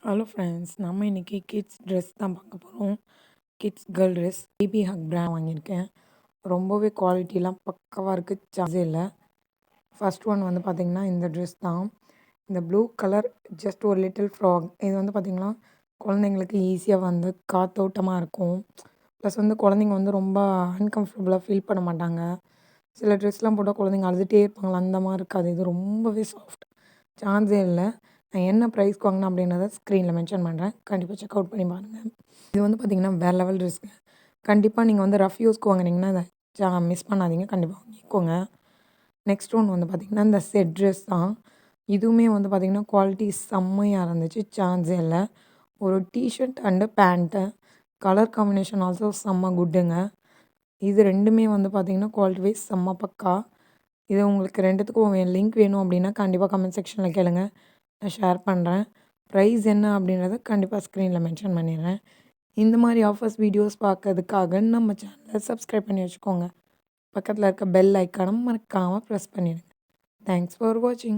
Hello friends, நம்ம இன்னைக்கு kids dress தான் பார்க்க போகிறோம். Kids girl dress baby Haq brand வாங்கியிருக்கேன். ரொம்பவே குவாலிட்டிலாம் பக்காவாக இருக்குது, சார்ஜே இல்லை. ஃபர்ஸ்ட் ஒன் வந்து பார்த்திங்கன்னா இந்த ட்ரெஸ் தான். இந்த ப்ளூ கலர் ஜஸ்ட் ஒரு லிட்டில் ஃப்ராக். இது வந்து பார்த்திங்கன்னா குழந்தைங்களுக்கு ஈஸியாக வந்து காத்தோட்டமாக இருக்கும். ப்ளஸ் வந்து குழந்தைங்க வந்து ரொம்ப அன்கம்ஃபர்டபுளாக ஃபீல் பண்ண மாட்டாங்க. சில ட்ரெஸ்லாம் போட்டால் குழந்தைங்க அழுதுகிட்டே இருப்பாங்களா, அந்த மாதிரி இருக்காது. இது ரொம்பவே சாஃப்ட், சான்ஸே இல்லை. நான் என்ன ப்ரைஸ்க்கு வாங்கினேன் அப்படின்றத ஸ்க்ரீனில் மென்ஷன் பண்ணுறேன். கண்டிப்பாக செக் அவுட் பண்ணி பாருங்கள். இது வந்து பார்த்திங்கன்னா வேறு லெவல் ட்ரெஸ்ஸுங்க. கண்டிப்பாக நீங்கள் வந்து ரஃப் யூஸ்க்கு வாங்கினீங்கன்னா அதை மிஸ் பண்ணாதீங்க, கண்டிப்பாக வாங்கிக்கோங்க. நெக்ஸ்ட் ஒன் வந்து பார்த்திங்கன்னா இந்த செட் ட்ரெஸ் தான். இதுவுமே வந்து பார்த்திங்கன்னா குவாலிட்டி செம்மையாக இருந்துச்சு, சான்ஸே இல்லை. ஒரு t shirt and pant, colour combination also செம்ம குட்டுங்க. இது ரெண்டுமே வந்து பார்த்திங்கன்னா குவாலிட்டி வைஸ் செம்ம பக்கா. இது உங்களுக்கு ரெண்டுத்துக்கும் லிங்க் வேணும் அப்படின்னா கண்டிப்பாக கமெண்ட் செக்ஷனில் கேளுங்க, நான் ஷேர் பண்ணுறேன். ப்ரைஸ் என்ன அப்படின்றத கண்டிப்பாக ஸ்க்ரீனில் மென்ஷன் பண்ணிடுறேன். இந்த மாதிரி ஆஃபர்ஸ் வீடியோஸ் பார்க்கறதுக்காக நம்ம சேனலை சப்ஸ்கிரைப் பண்ணி வச்சுக்கோங்க. பக்கத்தில் இருக்க பெல் ஐக்கானும் மறக்காமல் ப்ரெஸ் பண்ணிடுங்க. தேங்க்ஸ் ஃபார் வாட்சிங்.